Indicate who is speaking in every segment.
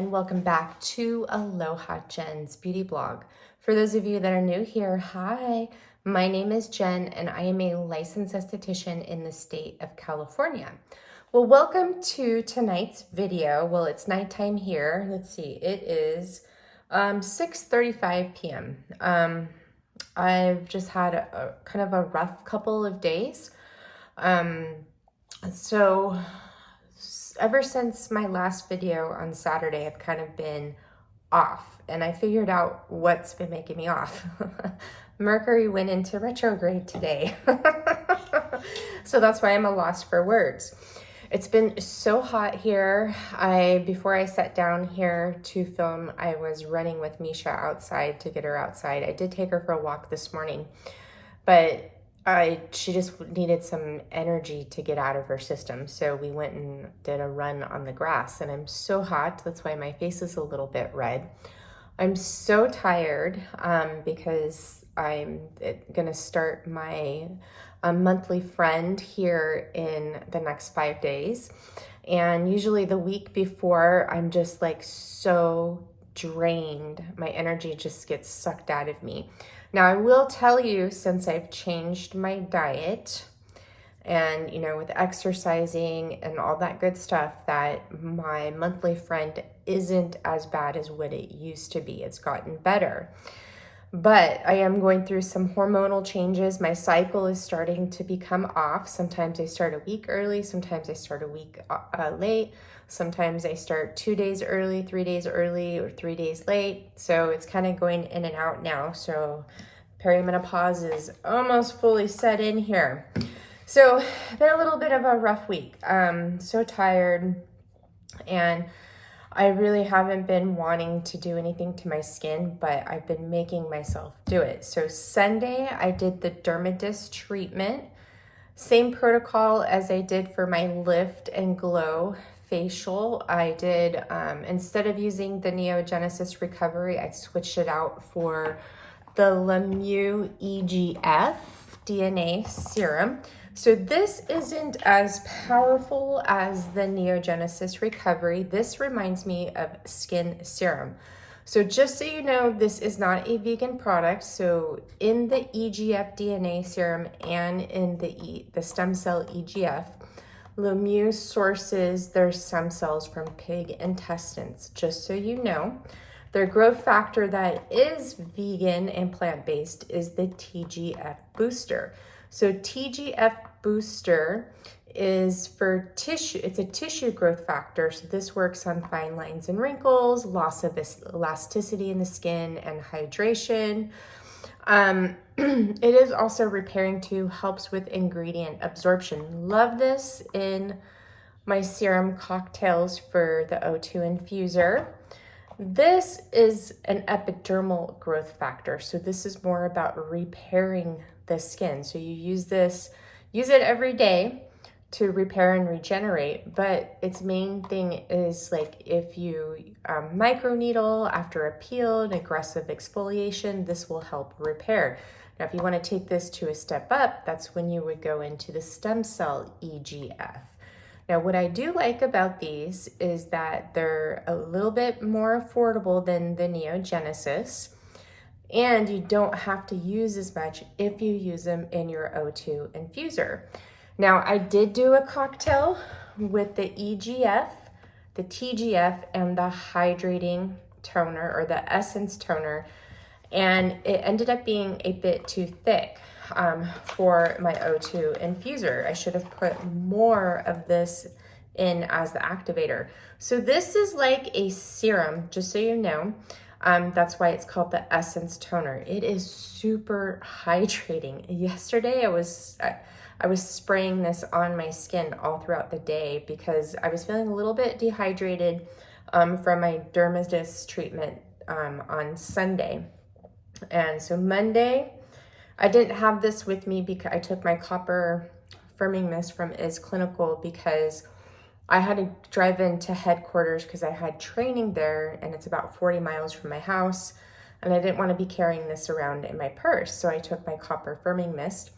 Speaker 1: and welcome back to Aloha Jen's Beauty Blog. For those of you that are new here, hi, my name is Jen and I am a licensed esthetician in the state of California. Well, welcome to tonight's video. Well, it's nighttime here. Let's see, it is 6:35 p.m. I've just had a kind of a rough couple of days. So ever since my last video on Saturday, I've kind of been off, and I figured out what's been making me off. Mercury went into retrograde today. So that's why I'm a loss for words. It's been so hot here. Before I sat down here to film, I was running with Misha outside to get her outside. I did take her for a walk this morning, but she just needed some energy to get out of her system. So we went and did a run on the grass, and I'm so hot. That's why my face is a little bit red. I'm so tired because I'm gonna start my monthly friend here in the next 5 days. And usually the week before, I'm just like so drained. My energy just gets sucked out of me. Now, I will tell you, since I've changed my diet and, with exercising and all that good stuff, that my monthly friend isn't as bad as what it used to be. It's gotten better. But I am going through some hormonal changes. My cycle is starting to become off. Sometimes I start a week early. Sometimes I start a week late. Sometimes I start 2 days early, 3 days early, or 3 days late. So it's kind of going in and out now. So perimenopause is almost fully set in here. So been a little bit of a rough week. So tired, and I really haven't been wanting to do anything to my skin, but I've been making myself do it. So Sunday, I did the Dermadis treatment. Same protocol as I did for my Lift and Glow facial. I did, instead of using the Neogenesis Recovery, I switched it out for the Lemieux EGF DNA serum. So this isn't as powerful as the Neogenesis Recovery. This reminds me of skin serum. So just so you know, this is not a vegan product. So in the EGF DNA serum and in the stem cell EGF, Lemieux sources their stem cells from pig intestines, just so you know. Their growth factor that is vegan and plant-based is the TGF booster. So TGF booster is for tissue. It's a tissue growth factor. So this works on fine lines and wrinkles, loss of elasticity in the skin, and hydration. It is also repairing too, helps with ingredient absorption. Love this in my serum cocktails for the O2 infuser. This is an epidermal growth factor. So this is more about repairing the skin. So you use it every day to repair and regenerate, but its main thing is like if you microneedle after a peel and aggressive exfoliation, this will help repair. Now, if you want to take this to a step up, that's when you would go into the stem cell EGF. Now, what I do like about these is that they're a little bit more affordable than the Neogenesis, and you don't have to use as much if you use them in your O2 infuser. Now, I did do a cocktail with the EGF, the TGF, and the hydrating toner or the essence toner, and it ended up being a bit too thick for my O2 infuser. I should have put more of this in as the activator. So this is like a serum, just so you know. That's why it's called the essence toner. It is super hydrating. Yesterday I was spraying this on my skin all throughout the day because I was feeling a little bit dehydrated from my Dermadis treatment on Sunday. And so Monday, I didn't have this with me because I took my copper firming mist from Is Clinical because I had to drive into headquarters because I had training there, and it's about 40 miles from my house, and I didn't want to be carrying this around in my purse. So I took my copper firming mist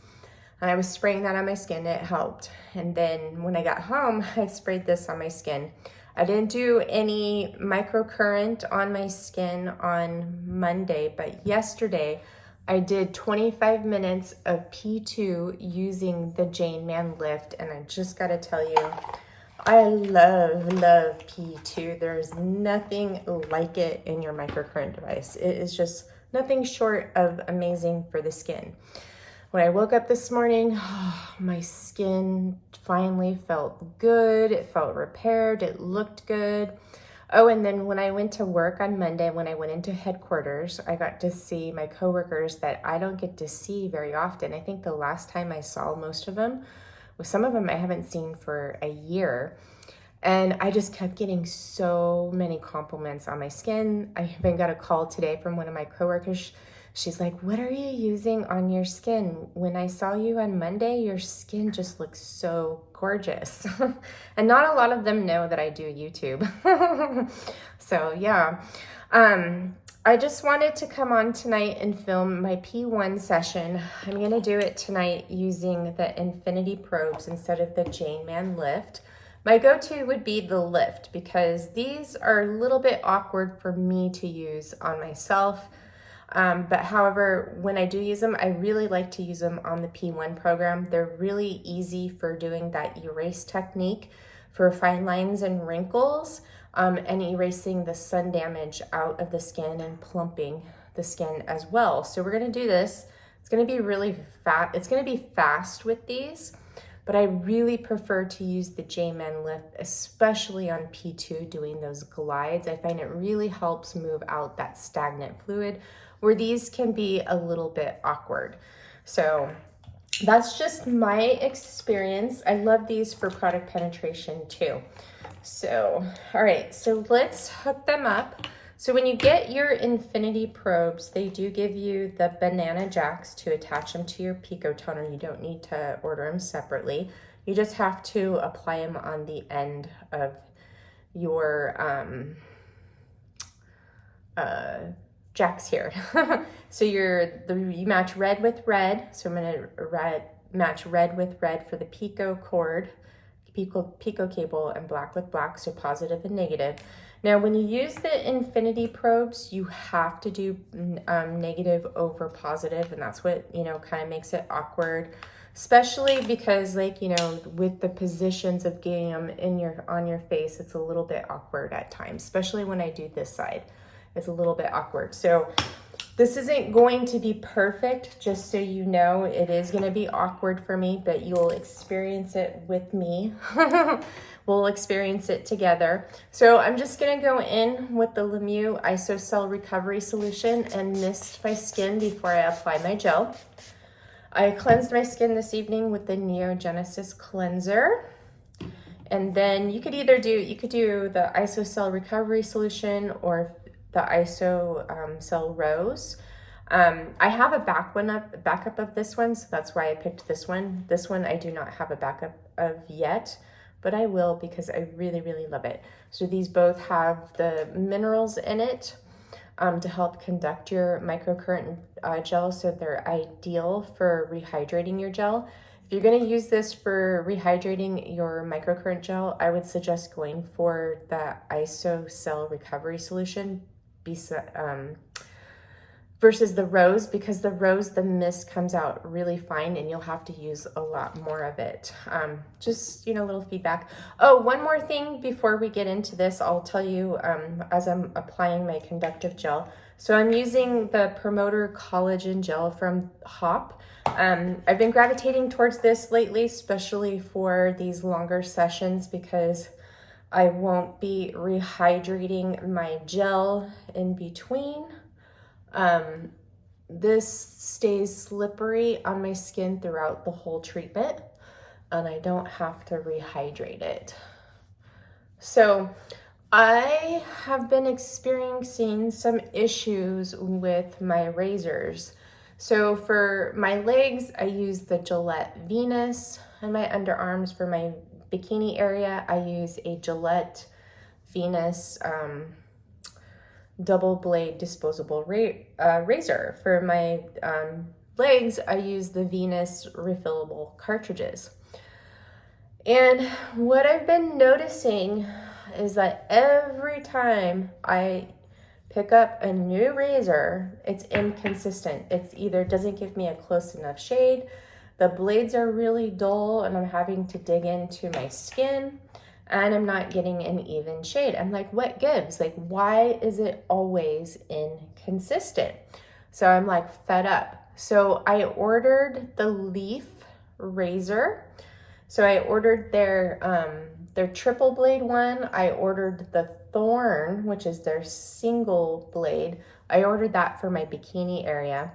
Speaker 1: and I was spraying that on my skin. It helped. And then when I got home, I sprayed this on my skin. I didn't do any microcurrent on my skin on Monday, but yesterday I did 25 minutes of P2 using the Jane Man lift, and I just gotta tell you, I love P2. There's nothing like it in your microcurrent device. It is just nothing short of amazing for the skin. When I woke up this morning, my skin finally felt good. It felt repaired. It looked good. Oh, and then when I went to work on Monday, when I went into headquarters, I got to see my coworkers that I don't get to see very often. I think the last time I saw most of them, well, some of them I haven't seen for a year. And I just kept getting so many compliments on my skin. I even got a call today from one of my coworkers. She's like, what are you using on your skin? When I saw you on Monday, your skin just looks so gorgeous. And not a lot of them know that I do YouTube. So yeah, I just wanted to come on tonight and film my P1 session. I'm gonna do it tonight using the Infinity probes instead of the Jane Man lift. My go-to would be the lift because these are a little bit awkward for me to use on myself. But however, when I do use them, I really like to use them on the P1 program. They're really easy for doing that erase technique for fine lines and wrinkles, and erasing the sun damage out of the skin and plumping the skin as well. So we're gonna do this. It's gonna be really fast. It's gonna be fast with these, but I really prefer to use the J-Man lift, especially on P2 doing those glides. I find it really helps move out that stagnant fluid, where these can be a little bit awkward. So that's just my experience. I love these for product penetration too. So, all right, so let's hook them up. So when you get your Infinity probes, they do give you the banana jacks to attach them to your Pico Toner. You don't need to order them separately. You just have to apply them on the end of your jacks here. So you match red with red. So I'm gonna match red with red for the Pico cord, Pico cable, and black with black, so positive and negative. Now, when you use the Infinity probes, you have to do negative over positive, and that's what, kind of makes it awkward, especially because, with the positions of getting them on your face, it's a little bit awkward at times, especially when I do this side. It's a little bit awkward. So this isn't going to be perfect, just so you know. It is going to be awkward for me, but you'll experience it with me. We'll experience it together. So I'm just going to go in with the Lemieux Isocell Recovery Solution and mist my skin before I apply my gel. I cleansed my skin this evening with the Neogenesis Cleanser. And then you could do the Isocell Recovery Solution or the Isocell Rose. I have a backup of this one, so that's why I picked this one. This one I do not have a backup of yet, but I will because I really, really love it. So these both have the minerals in it to help conduct your microcurrent gel, so they're ideal for rehydrating your gel. If you're gonna use this for rehydrating your microcurrent gel, I would suggest going for the Isocell Recovery Solution versus the Rose, because the mist comes out really fine and you'll have to use a lot more of it. Just, little feedback. Oh, one more thing before we get into this, I'll tell you as I'm applying my conductive gel. So I'm using the Promoter Collagen Gel from Hop. I've been gravitating towards this lately, especially for these longer sessions, because I won't be rehydrating my gel in between. This stays slippery on my skin throughout the whole treatment, and I don't have to rehydrate it. So I have been experiencing some issues with my razors. So for my legs, I use the Gillette Venus, and my underarms for my bikini area, I use a Gillette Venus double blade disposable razor. For my legs, I use the Venus refillable cartridges. And what I've been noticing is that every time I pick up a new razor, it's inconsistent. It's either doesn't give me a close enough shade, the blades are really dull and I'm having to dig into my skin, and I'm not getting an even shade. I'm like, what gives? Like, why is it always inconsistent? So I'm like fed up. So I ordered the Leaf razor. So I ordered their triple blade one. I ordered the Thorn, which is their single blade. I ordered that for my bikini area.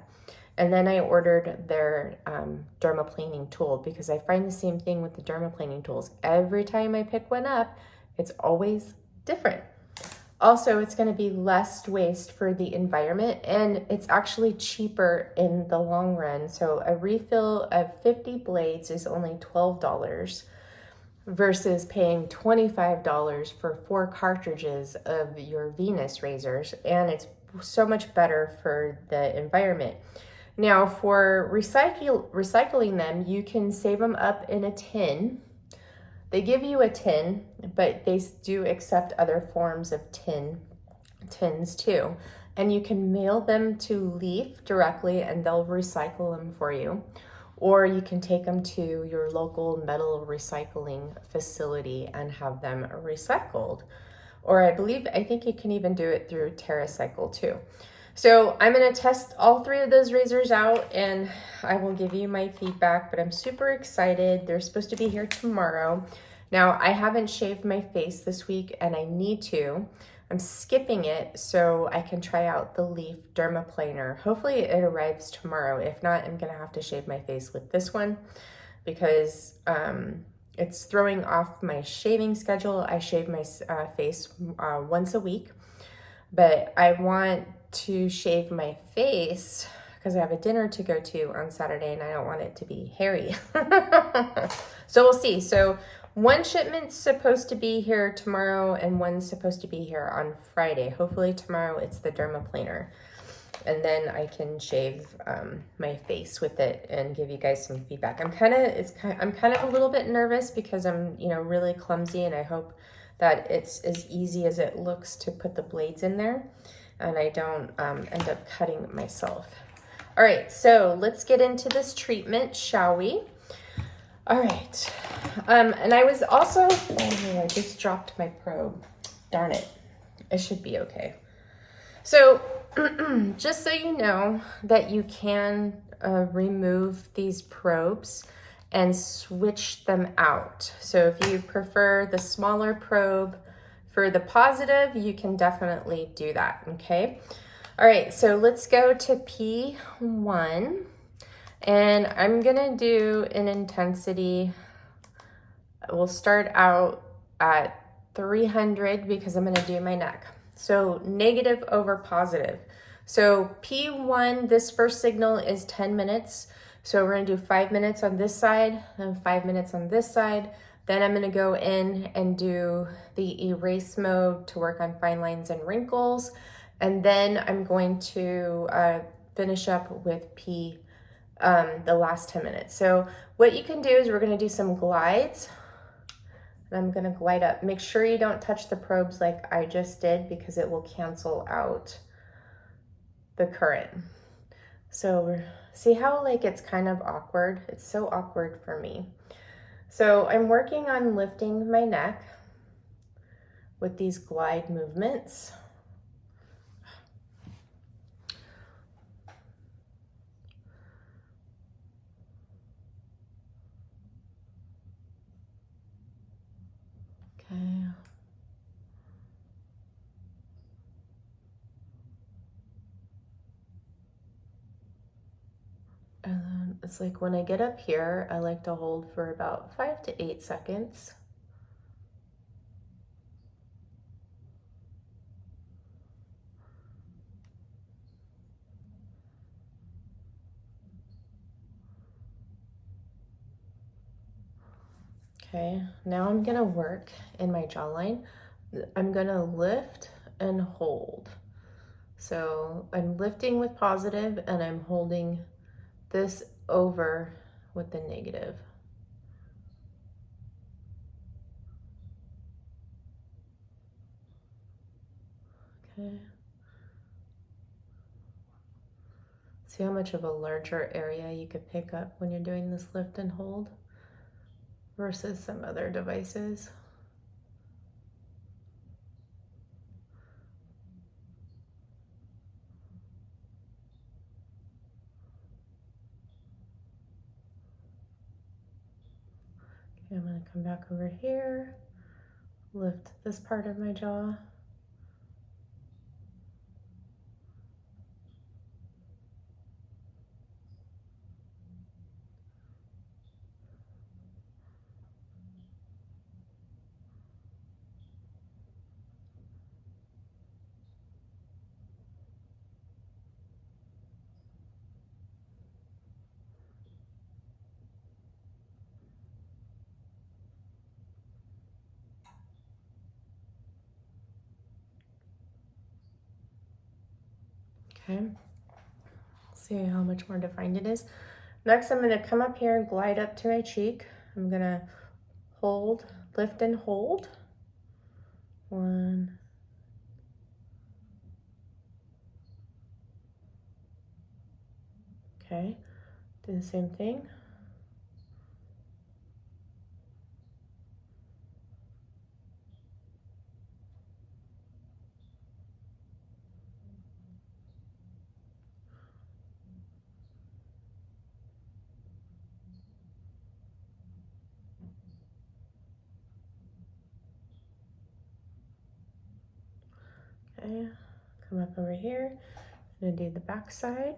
Speaker 1: And then I ordered their dermaplaning tool, because I find the same thing with the dermaplaning tools. Every time I pick one up, it's always different. Also, it's going to be less waste for the environment, and it's actually cheaper in the long run. So a refill of 50 blades is only $12 versus paying $25 for 4 cartridges of your Venus razors, and it's so much better for the environment. Now, for recycling them, you can save them up in a tin. They give you a tin, but they do accept other forms of tins too. And you can mail them to Leaf directly and they'll recycle them for you. Or you can take them to your local metal recycling facility and have them recycled. Or I think you can even do it through TerraCycle too. So I'm gonna test all 3 of those razors out and I will give you my feedback, but I'm super excited. They're supposed to be here tomorrow. Now, I haven't shaved my face this week and I need to. I'm skipping it so I can try out the Leaf Dermaplaner. Hopefully it arrives tomorrow. If not, I'm gonna have to shave my face with this one because it's throwing off my shaving schedule. I shave my face once a week, but I want to shave my face because I have a dinner to go to on Saturday and I don't want it to be hairy. So we'll see. So one shipment's supposed to be here tomorrow and one's supposed to be here on Friday. Hopefully tomorrow it's the dermaplaner, and then I can shave my face with it and give you guys some feedback. I'm kind of a little bit nervous because I'm really clumsy, and I hope that it's as easy as it looks to put the blades in there and I don't end up cutting myself. All right, so let's get into this treatment, shall we? All right, and I was also, oh, I just dropped my probe. Darn it, it should be okay. So just so you know that you can remove these probes and switch them out. So if you prefer the smaller probe for the positive, you can definitely do that, okay? All right, so let's go to P1. And I'm gonna do an intensity. We'll start out at 300 because I'm gonna do my neck. So negative over positive. So P1, this first signal is 10 minutes. So we're gonna do 5 minutes on this side and 5 minutes on this side. Then I'm gonna go in and do the erase mode to work on fine lines and wrinkles. And then I'm going to finish up with the last 10 minutes. So what you can do is we're gonna do some glides. And I'm gonna glide up. Make sure you don't touch the probes like I just did because it will cancel out the current. So see how it's kind of awkward? It's so awkward for me. So I'm working on lifting my neck with these glide movements. Okay. And then it's like when I get up here, I like to hold for about 5 to 8 seconds. Okay, now I'm gonna work in my jawline. I'm gonna lift and hold. So I'm lifting with positive and I'm holding this over with the negative. Okay. See how much of a larger area you could pick up when you're doing this lift and hold versus some other devices. Okay, I'm going to come back over here, lift this part of my jaw. Okay, see how much more defined it is. Next, I'm going to come up here and glide up to my cheek. I'm going to hold, lift and hold. 1, okay, do the same thing. Okay, come up over here. I'm gonna do the back side.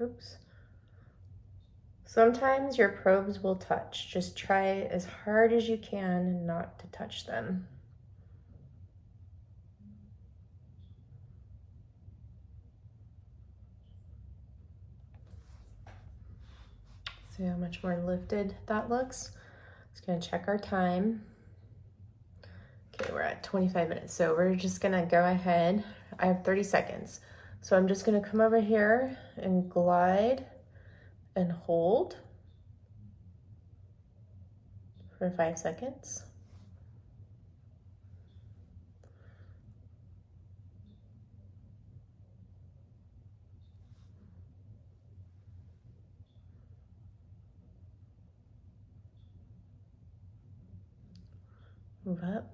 Speaker 1: Oops. Sometimes your probes will touch. Just try as hard as you can not to touch them. See how much more lifted that looks? Just gonna check our time. Okay, we're at 25 minutes. So we're just gonna go ahead. I have 30 seconds. So I'm just gonna come over here and glide and hold for 5 seconds. Move up,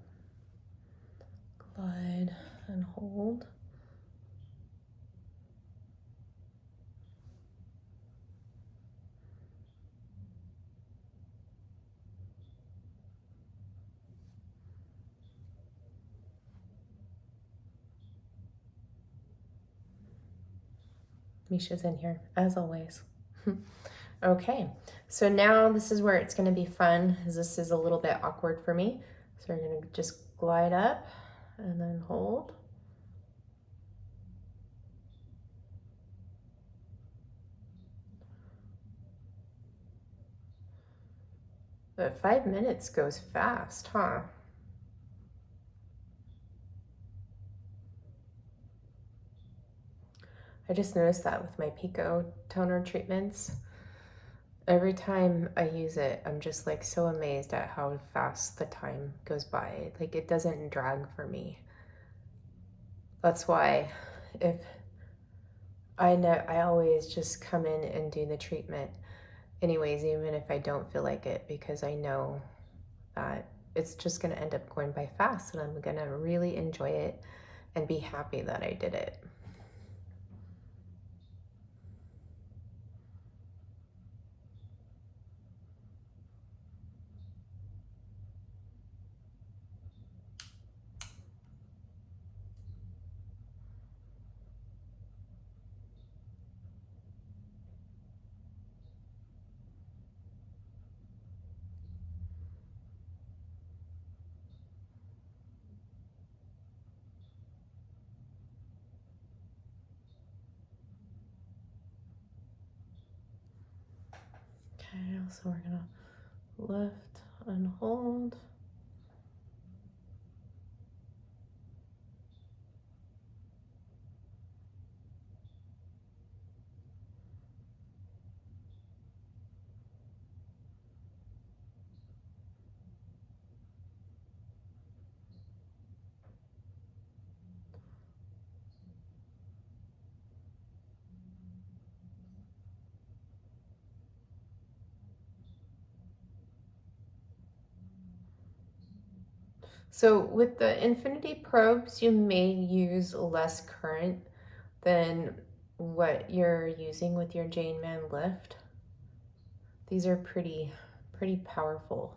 Speaker 1: glide and hold. Misha's in here, as always. Okay, so now this is where it's gonna be fun, as this is a little bit awkward for me. So we're gonna just glide up and then hold. But 5 minutes goes fast, huh? I just noticed that with my Pico Toner treatments. Every time I use it, I'm just like so amazed at how fast the time goes by. Like it doesn't drag for me. That's why if I always just come in and do the treatment anyways, even if I don't feel like it, because I know that it's just gonna end up going by fast and I'm gonna really enjoy it and be happy that I did it. Okay, so we're gonna lift and hold. So with the infinity probes, you may use less current than what you're using with your Jane Man lift. These are pretty powerful.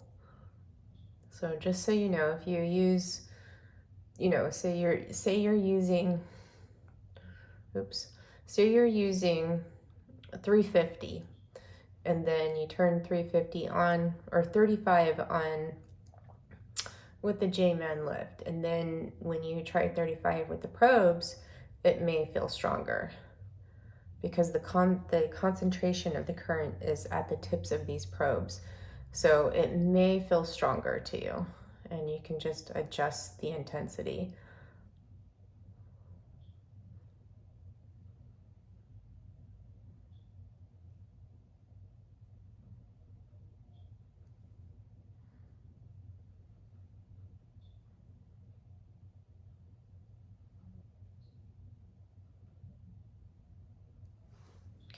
Speaker 1: So just so you know, if you use, you know, say you're using, say you're using 350, and then you turn 350 on, or 35 on with the J-Man lift, and then when you try 35 with the probes, it may feel stronger because the concentration of the current is at the tips of these probes. So it may feel stronger to you, and you can just adjust the intensity.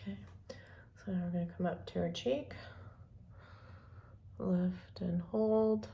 Speaker 1: Okay, so now we're going to come up to our cheek, lift and hold.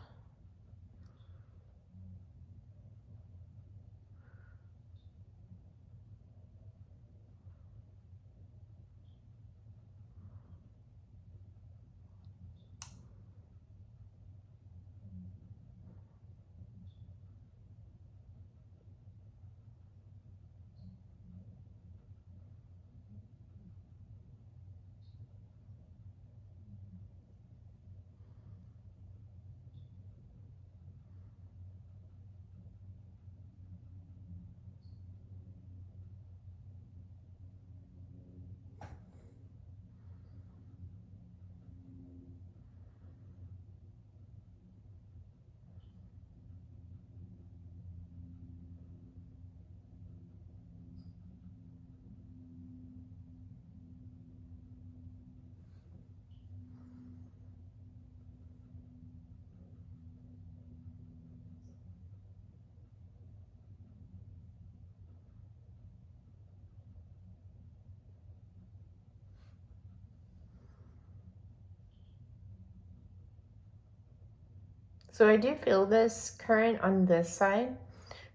Speaker 1: So I do feel this current on this side.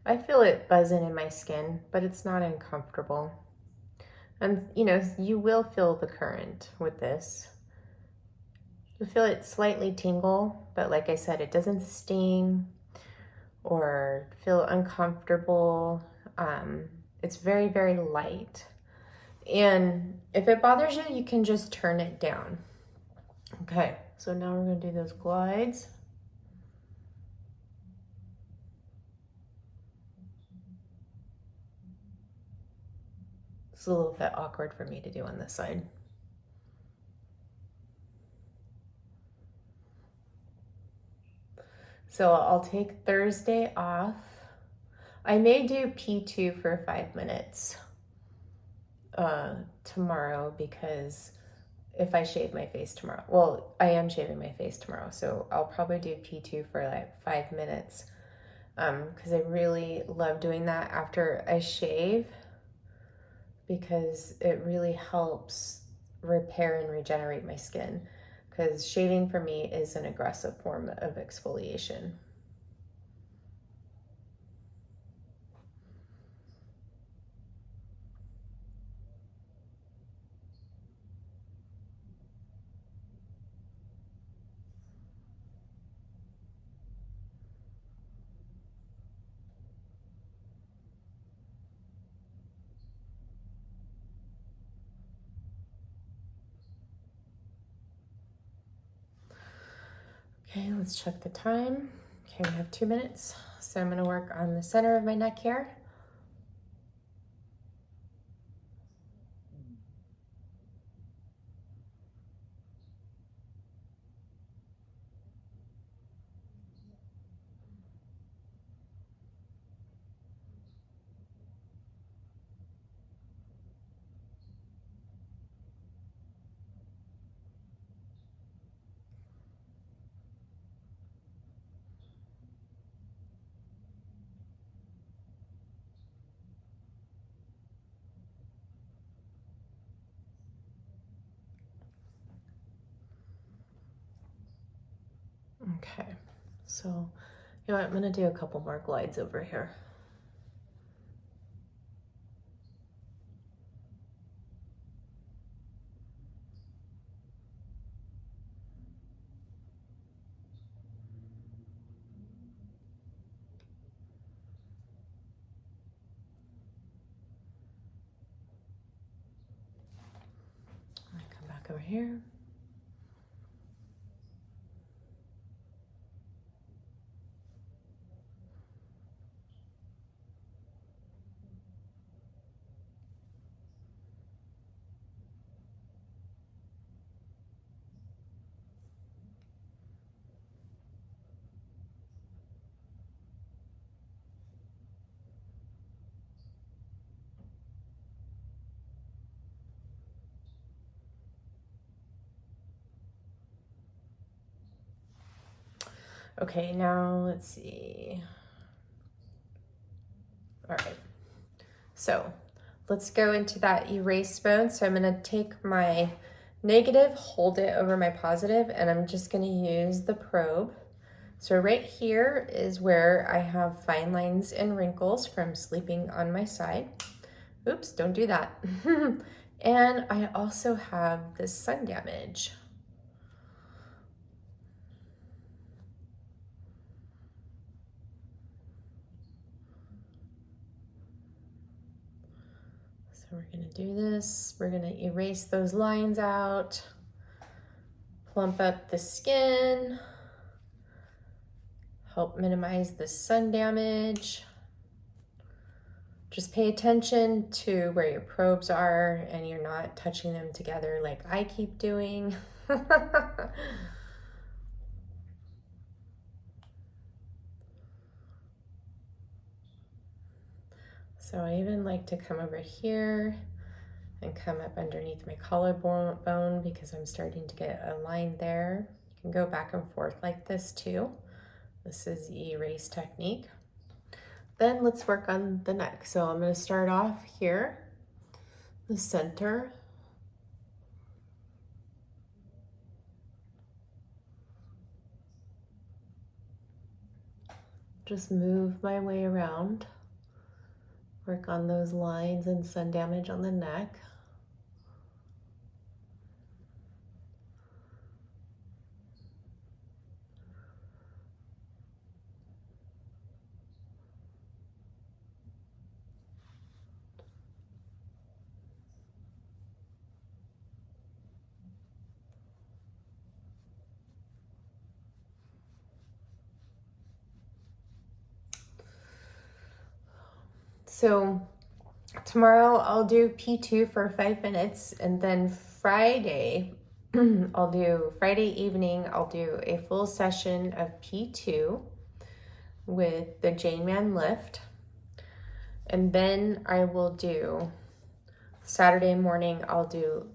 Speaker 1: I feel it buzzing in my skin, but it's not uncomfortable. And you know, you will feel the current with this. You feel it slightly tingle, but like I said, it doesn't sting or feel uncomfortable. It's very, very light. And if it bothers you, you can just turn it down. Okay, so now we're gonna do those glides. It's a little bit awkward for me to do on this side. So I'll take Thursday off. I may do P2 for 5 minutes tomorrow, because if I shave my face tomorrow, well, I am shaving my face tomorrow, so I'll probably do P2 for like 5 minutes, because I really love doing that after I shave, because it really helps repair and regenerate my skin, because shaving for me is an aggressive form of exfoliation. Okay, let's check the time. Okay, we have 2 minutes. So I'm gonna work on the center of my neck here. Okay, so you know what, I'm gonna do a couple more glides over here. Come back over here. Okay, now let's see. All right, so let's go into that erase mode. So I'm gonna take my negative, hold it over my positive, and I'm just gonna use the probe. So right here is where I have fine lines and wrinkles from sleeping on my side. Oops, don't do that. And I also have this sun damage. So we're gonna do this. We're gonna erase those lines out, plump up the skin, help minimize the sun damage. Just pay attention to where your probes are and you're not touching them together like I keep doing. So I even like to come over here and come up underneath my collarbone because I'm starting to get a line there. You can go back and forth like this too. This is the erase technique. Then let's work on the neck. So I'm going to start off here, the center. Just move my way around. Work on those lines and sun damage on the neck. So tomorrow I'll do P2 for 5 minutes, and then Friday, Friday evening, I'll do a full session of P2 with the Jane Man lift. And then I will do, Saturday morning, I'll do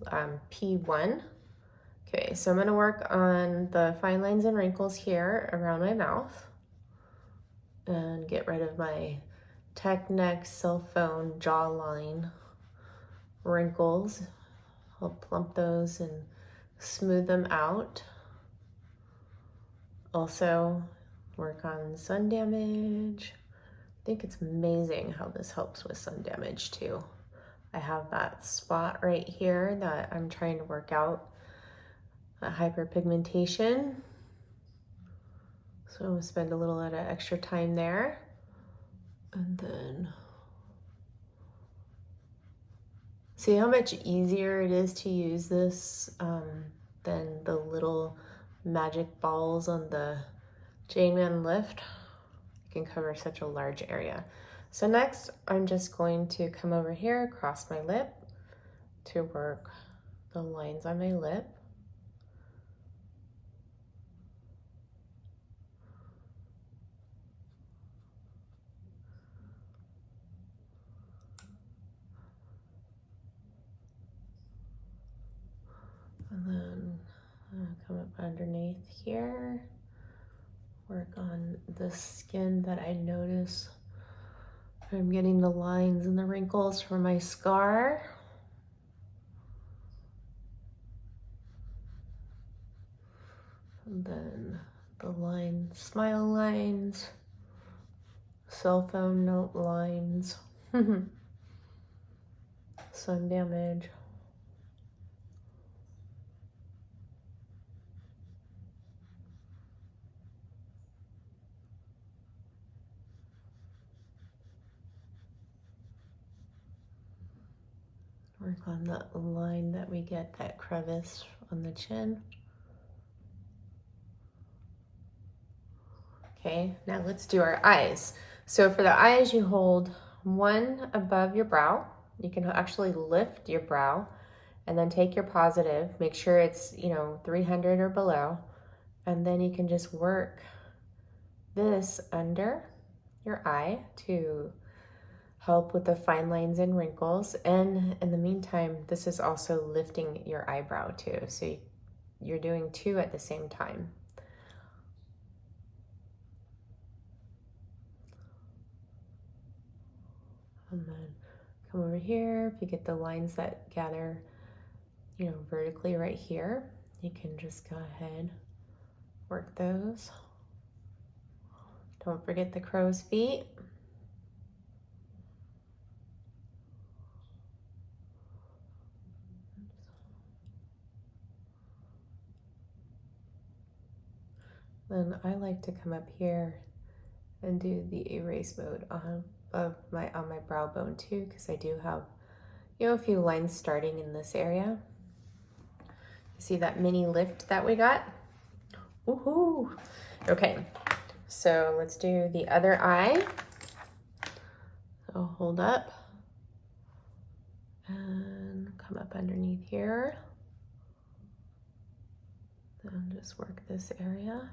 Speaker 1: P1. Okay, so I'm gonna work on the fine lines and wrinkles here around my mouth and get rid of my tech neck, cell phone, jawline wrinkles. I'll plump those and smooth them out. Also work on sun damage. I think it's amazing how this helps with sun damage too. I have that spot right here that I'm trying to work out, that hyperpigmentation. So I'm gonna spend a little bit of extra time there. And then see how much easier it is to use this than the little magic balls on the Jane Man lift. It can cover such a large area. So next, I'm just going to come over here across my lip to work the lines on my lip. And then come up underneath here, work on the skin that I notice. I'm getting the lines and the wrinkles from my scar. And then the lines, smile lines, cell phone note lines, sun damage. Work on that line that we get, that crevice on the chin. Okay, now let's do our eyes. So for the eyes, you hold one above your brow. You can actually lift your brow and then take your positive, make sure it's, 300 or below. And then you can just work this under your eye to help with the fine lines and wrinkles. And in the meantime, this is also lifting your eyebrow too. So you're doing two at the same time. And then come over here. If you get the lines that gather, vertically right here, you can just go ahead, work those. Don't forget the crow's feet. Then I like to come up here and do the erase mode on my brow bone too, because I do have, a few lines starting in this area. You see that mini lift that we got? Woohoo! Okay, so let's do the other eye. So hold up and come up underneath here. Then just work this area.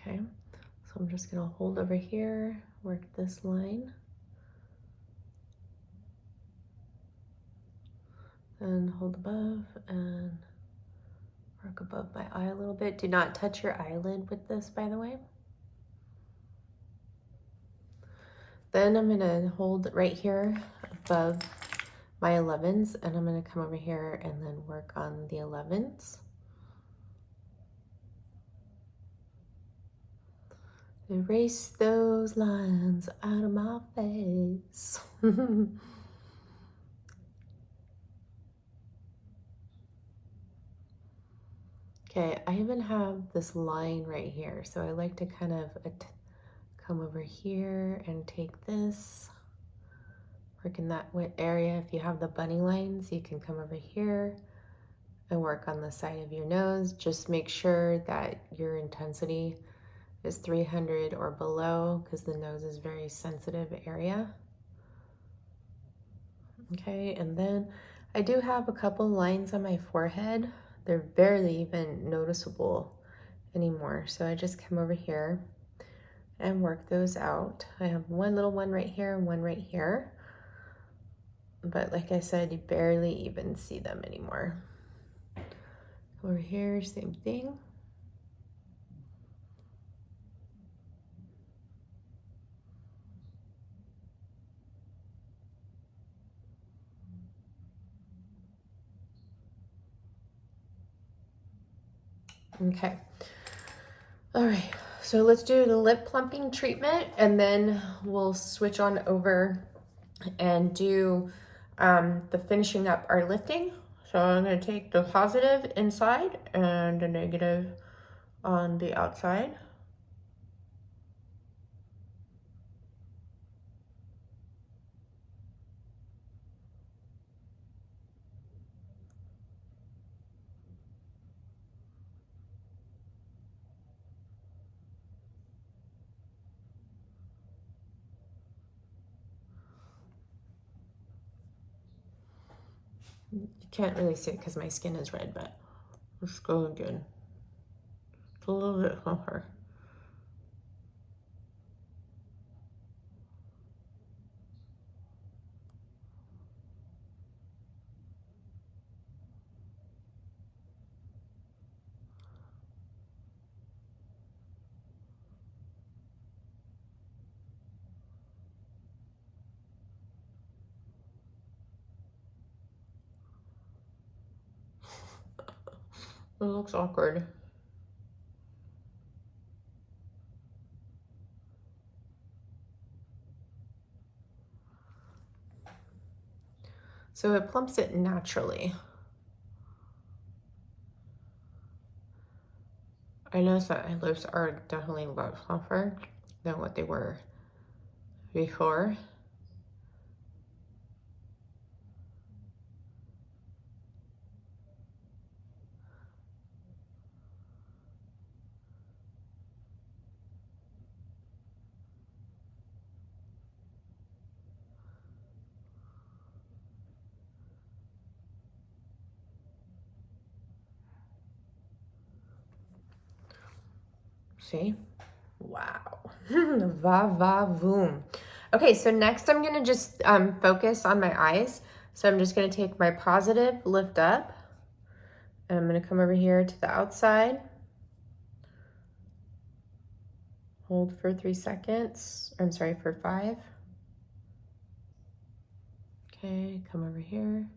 Speaker 1: Okay, so I'm just gonna hold over here, work this line. And hold above and work above my eye a little bit. Do not touch your eyelid with this, by the way. Then I'm gonna hold right here above my 11s, and I'm gonna come over here and then work on the 11s. Erase those lines out of my face. Okay, I even have this line right here, so I like to kind of come over here and take this, work in that area. If you have the bunny lines, you can come over here and work on the side of your nose. Just make sure that your intensity is 300 or below, because the nose is a very sensitive area. Okay, and then I do have a couple lines on my forehead. They're barely even noticeable anymore. So I just come over here and work those out. I have one little one right here and one right here. But like I said, you barely even see them anymore. Over here, same thing. Okay. All right, so let's do the lip plumping treatment, and then we'll switch on over and do the finishing up our lifting. So I'm going to take the positive inside and the negative on the outside. You can't really see it because my skin is red, but let's go again. It's a little bit hard. It looks awkward. So it plumps it naturally. I noticed that my lips are definitely a lot plumper than what they were before. See? Wow. Va va voom. Okay, so next I'm gonna just focus on my eyes. So I'm just gonna take my positive, lift up, and I'm gonna come over here to the outside. Hold for 3 seconds. I'm sorry, for 5. Okay, come over here.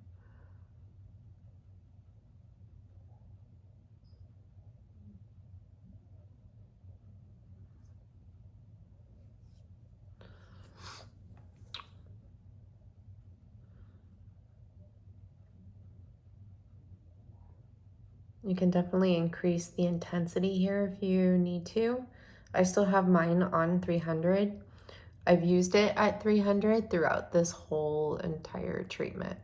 Speaker 1: You can definitely increase the intensity here if you need to. I still have mine on 300. I've used it at 300 throughout this whole entire treatment.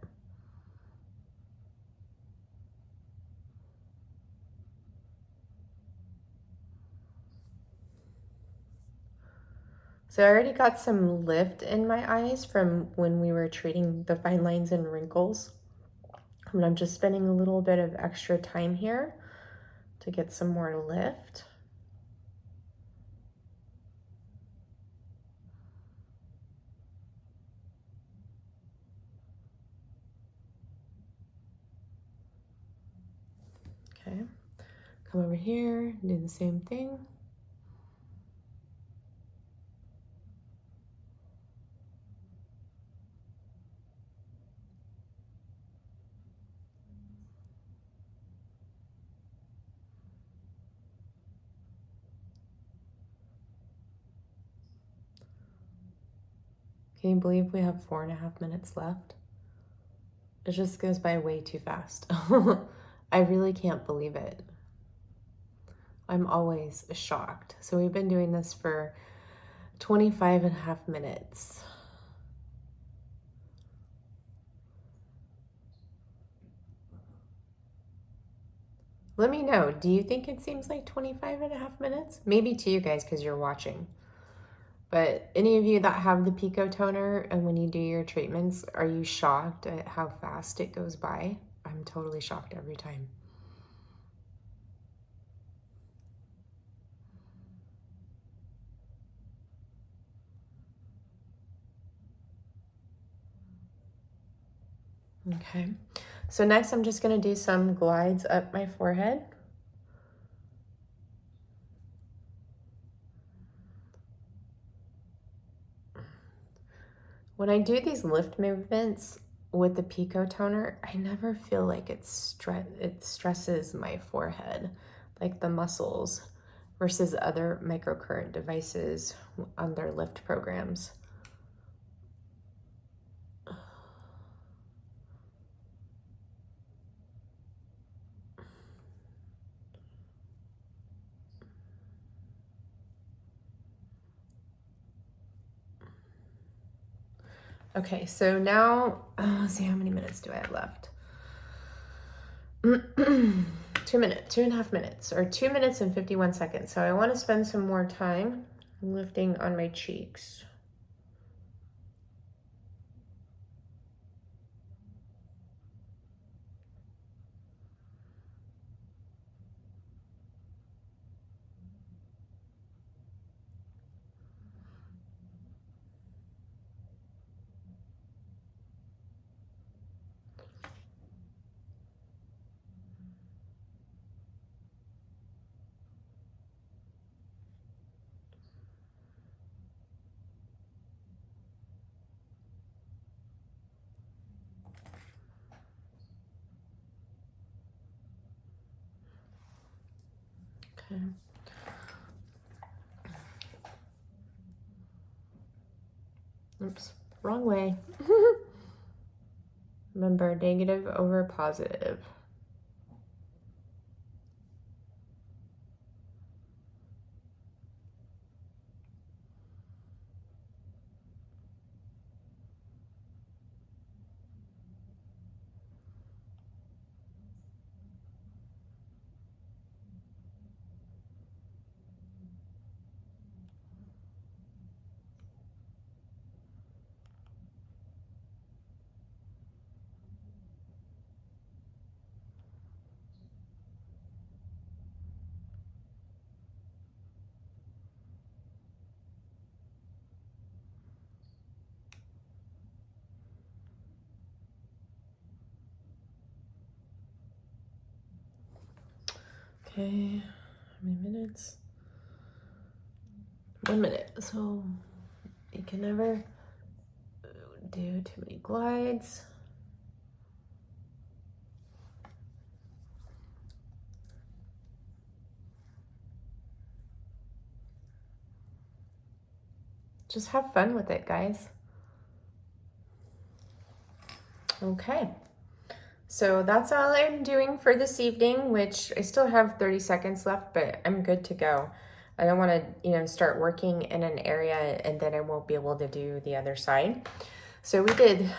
Speaker 1: So I already got some lift in my eyes from when we were treating the fine lines and wrinkles. And I'm just spending a little bit of extra time here to get some more lift. Okay, come over here, do the same thing. Can you believe we have 4.5 minutes left? It just goes by way too fast. I really can't believe it. I'm always shocked. So we've been doing this for 25.5 minutes. Let me know, do you think it seems like 25.5 minutes? Maybe to you guys because you're watching. But any of you that have the Pico Toner and when you do your treatments, are you shocked at how fast it goes by? I'm totally shocked every time. Okay, so next I'm just gonna do some glides up my forehead. When I do these lift movements with the Pico Toner, I never feel like it stresses my forehead, like the muscles, versus other microcurrent devices on their lift programs. Okay, so now, let's see, how many minutes do I have left? 2 minutes, 2.5 minutes, or 2 minutes and 51 seconds. So I want to spend some more time lifting on my cheeks. Okay. Oops, wrong way. Remember, negative over positive. Okay, how many minutes? 1 minute. So you can never do too many glides. Just have fun with it, guys. Okay. So that's all I'm doing for this evening, which I still have 30 seconds left, but I'm good to go. I don't want to, start working in an area and then I won't be able to do the other side. So we did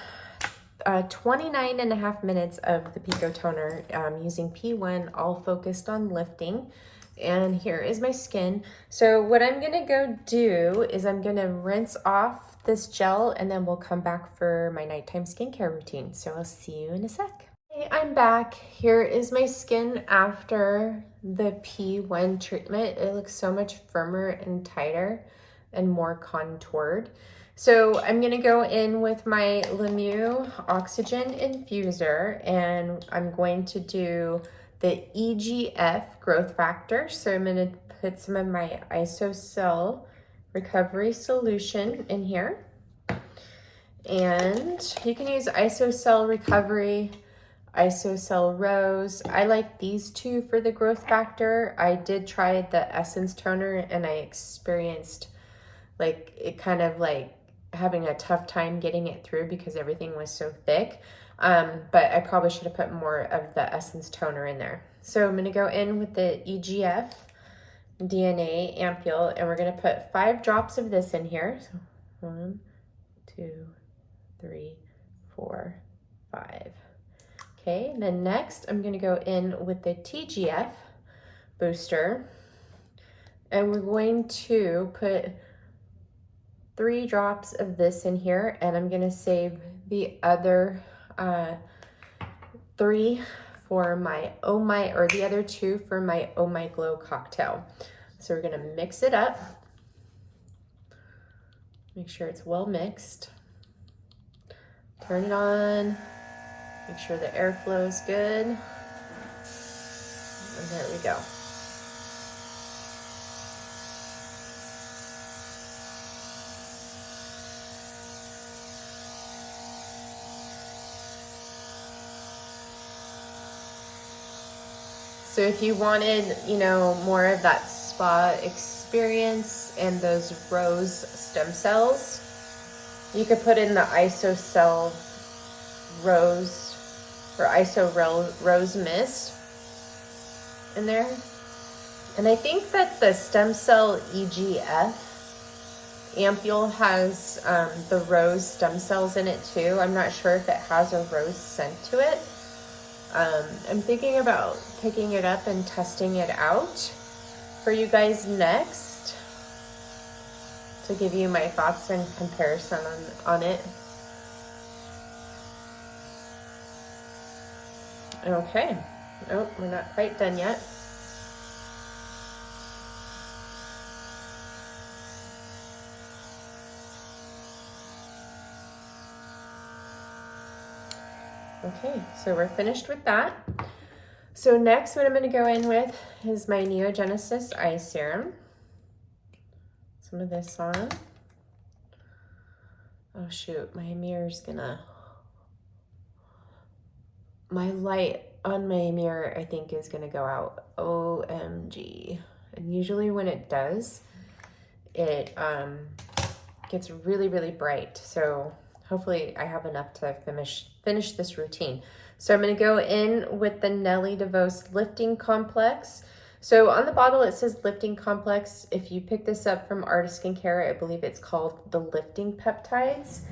Speaker 1: 29 and a half minutes of the Pico Toner using P1, all focused on lifting. And here is my skin. So what I'm gonna go do is I'm gonna rinse off this gel and then we'll come back for my nighttime skincare routine. So I'll see you in a sec. Hey, I'm back. Here is my skin after the P1 treatment. It looks so much firmer and tighter and more contoured. So I'm gonna go in with my Lemieux Oxygen Infuser and I'm going to do the EGF growth factor. So I'm gonna put some of my Isocell recovery solution in here. And you can use Isocell recovery, Isocell Rose. I like these two for the growth factor. I did try the Essence Toner and I experienced it kind of having a tough time getting it through because everything was so thick. But I probably should have put more of the Essence Toner in there. So I'm gonna go in with the EGF DNA ampule and we're gonna put 5 drops of this in here. So 1, 2, 3, 4, 5. Okay, and then next I'm gonna go in with the TGF booster and we're going to put 3 drops of this in here and I'm gonna save the other 3 for my Oh My, or the other 2 for my Oh My Glow cocktail. So we're gonna mix it up. Make sure it's well mixed. Turn it on. Make sure the airflow is good. And there we go. So if you wanted, more of that spa experience and those rose stem cells, you could put in the Isocell Rose or Rose Mist in there. And I think that the Stem Cell EGF ampule has the rose stem cells in it too. I'm not sure if it has a rose scent to it. I'm thinking about picking it up and testing it out for you guys next to give you my thoughts and comparison on it. Okay. Oh, we're not quite done yet. Okay, so we're finished with that. So next, what I'm going to go in with is my Neogenesis Eye Serum. Some of this on. Oh shoot, my mirror's gonna... My light on my mirror, I think, is going to go out. OMG. And usually when it does, it gets really, really bright. So hopefully I have enough to finish this routine. So I'm going to go in with the Nelly DeVos Lifting Complex. So on the bottle, it says Lifting Complex. If you pick this up from Artist Skincare, I believe it's called the Lifting Peptides.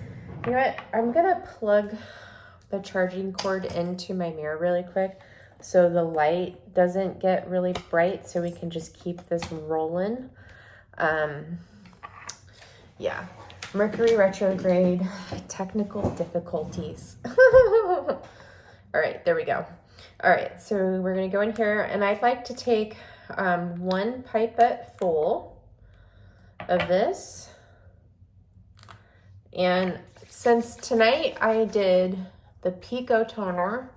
Speaker 1: You know what? I'm going to plug the charging cord into my mirror really quick so the light doesn't get really bright, so we can just keep this rolling. Yeah, Mercury retrograde, technical difficulties. All right, there we go. All right, so we're gonna go in here, and I'd like to take one pipette full of this. And since tonight I did the Pico Toner,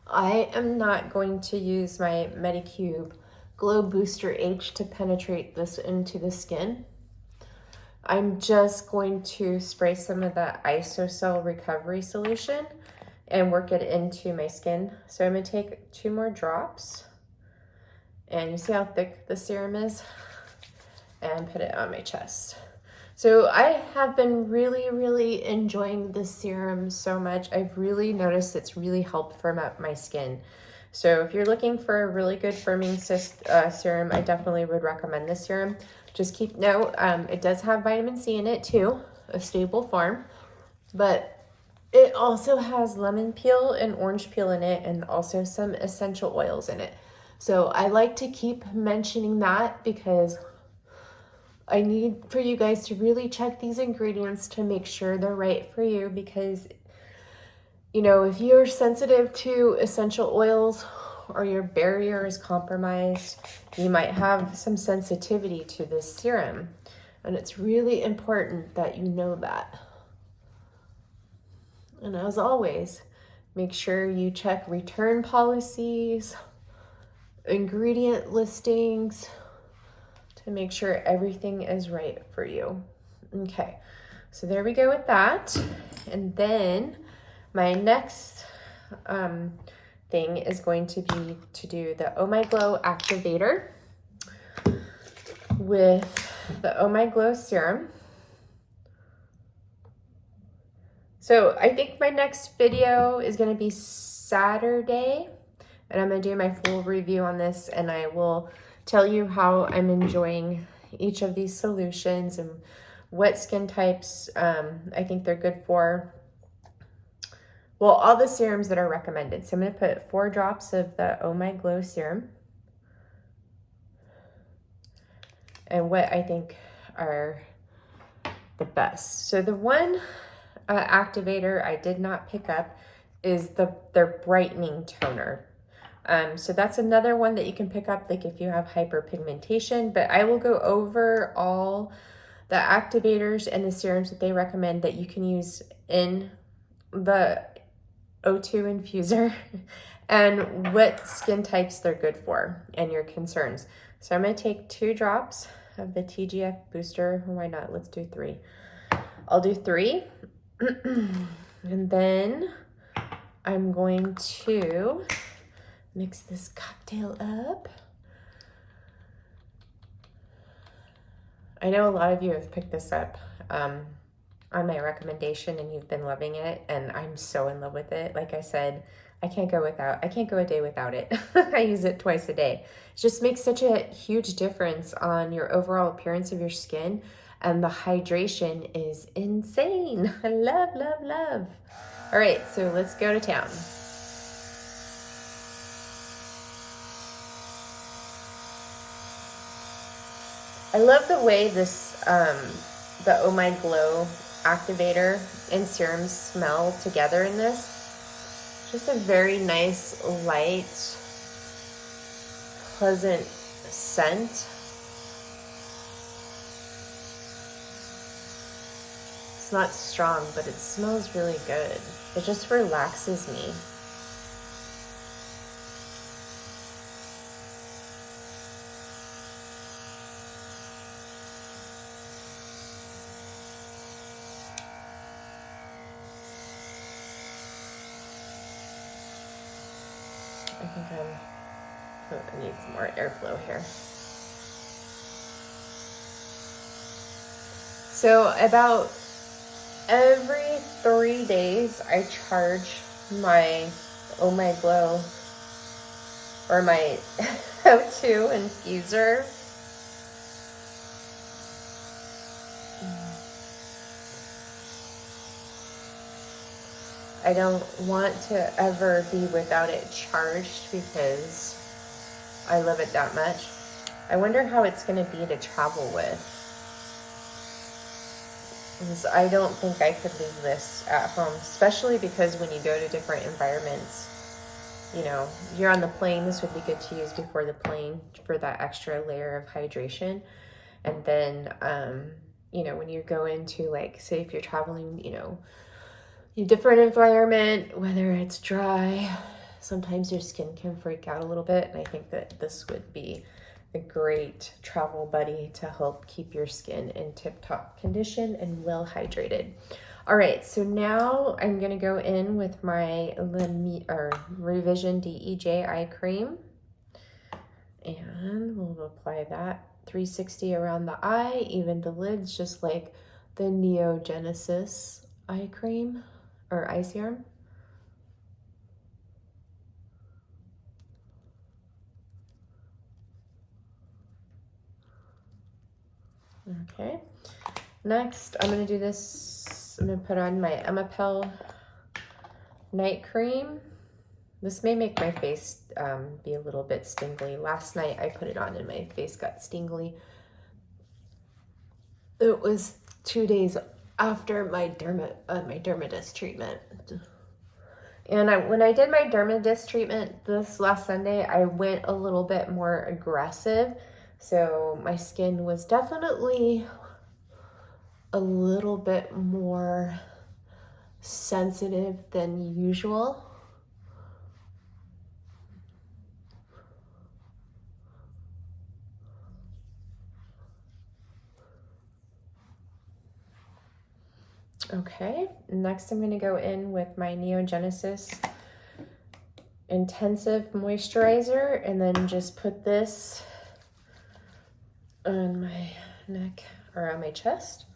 Speaker 1: I am not going to use my Medicube Glow Booster H to penetrate this into the skin. I'm just going to spray some of the Isocell Recovery Solution and work it into my skin. So I'm gonna take 2 more drops, and you see how thick the serum is, and put it on my chest. So I have been really, really enjoying this serum so much. I've really noticed it's really helped firm up my skin. So if you're looking for a really good firming serum, I definitely would recommend this serum. Just keep note, it does have vitamin C in it too, a stable form, but it also has lemon peel and orange peel in it, and also some essential oils in it. So I like to keep mentioning that because I need for you guys to really check these ingredients to make sure they're right for you, because, you know, if you're sensitive to essential oils or your barrier is compromised, you might have some sensitivity to this serum. And it's really important that you know that. And as always, make sure you check return policies, ingredient listings, to make sure everything is right for you. Okay, so there we go with that. And then my next thing is going to be to do the Oh My Glow Activator with the Oh My Glow Serum. So I think my next video is gonna be Saturday, and I'm gonna do my full review on this, and I will tell you how I'm enjoying each of these solutions and what skin types I think they're good for. Well, all the serums that are recommended. So I'm gonna put 4 drops of the Oh My Glow serum and what I think are the best. So the one activator I did not pick up is their brightening toner. So that's another one that you can pick up, like if you have hyperpigmentation, but I will go over all the activators and the serums that they recommend that you can use in the O2 infuser and what skin types they're good for and your concerns. So I'm going to take 2 drops of the TGF booster. Why not? Let's do 3. I'll do 3. And then I'm going to mix this cocktail up. I know a lot of you have picked this up on my recommendation and you've been loving it, and I'm so in love with it. Like I said, I can't go a day without it. I use it twice a day. It just makes such a huge difference on your overall appearance of your skin, and the hydration is insane. I love, love, love. All right, so let's go to town. I love the way this, the Oh My Glow activator and serums smell together in this. Just a very nice, light, pleasant scent. It's not strong, but it smells really good. It just relaxes me. I need some more airflow here. So about every 3 days, I charge my Oh My Glow or my O2 infuser. I don't want to ever be without it charged because I love it that much. I wonder how it's going to be to travel with. Because I don't think I could leave this at home, especially because when you go to different environments, you know, you're on the plane, this would be good to use before the plane for that extra layer of hydration. And then, you know, when you go into, like, say if you're traveling, you know, a different environment, whether it's dry, sometimes your skin can freak out a little bit. And I think that this would be a great travel buddy to help keep your skin in tip-top condition and well hydrated. All right, so now I'm gonna go in with my Revision DEJ eye cream, and we'll apply that 360 around the eye, even the lids, just like the Neogenesis eye cream or eye serum. Okay, next I'm gonna do this. I'm gonna put on my Adipeau night cream. This may make my face be a little bit stingly. Last night I put it on and my face got stingly. It was 2 days after my dermatitis treatment. And when I did my dermatitis treatment this last Sunday, I went a little bit more aggressive. So my skin was definitely a little bit more sensitive than usual. Okay, next I'm gonna go in with my Neogenesis Intensive Moisturizer and then just put this on my neck or on my chest.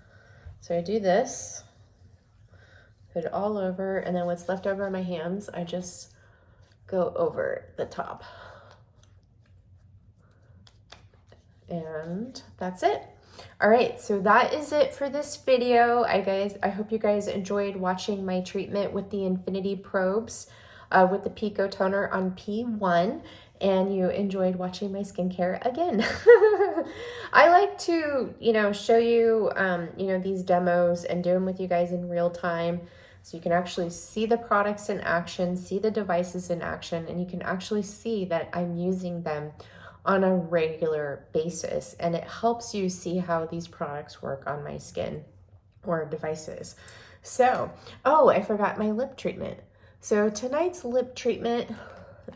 Speaker 1: So I do this, put it all over, and then what's left over on my hands, I just go over the top. And that's it. All right, so that is it for this video. I hope you guys enjoyed watching my treatment with the Infinity Probes with the Pico Toner on P1, and you enjoyed watching my skincare again. I like to, you know, show you, you know, these demos and do them with you guys in real time, so you can actually see the products in action, see the devices in action, and you can actually see that I'm using them on a regular basis, and it helps you see how these products work on my skin or devices. So, oh, I forgot my lip treatment. So tonight's lip treatment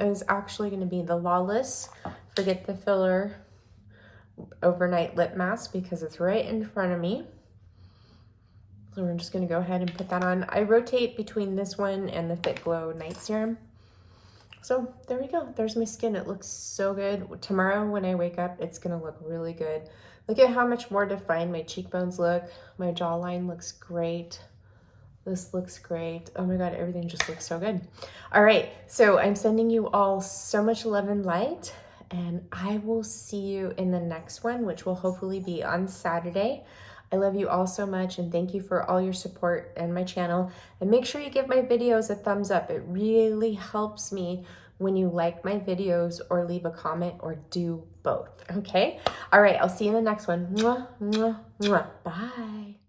Speaker 1: is actually going to be the Lawless Forget the Filler Overnight Lip Mask because it's right in front of me. So we're just going to go ahead and put that on. I rotate between this one and the Fit Glow Night Serum. So there we go. There's my skin. It looks so good. Tomorrow when I wake up, it's going to look really good. Look at how much more defined my cheekbones look. My jawline looks great. This looks great. Oh my God, everything just looks so good. All right, so I'm sending you all so much love and light, and I will see you in the next one, which will hopefully be on Saturday. I love you all so much, and thank you for all your support and my channel. And make sure you give my videos a thumbs up. It really helps me when you like my videos or leave a comment or do both, okay? All right, I'll see you in the next one. Mwah, mwah, mwah. Bye.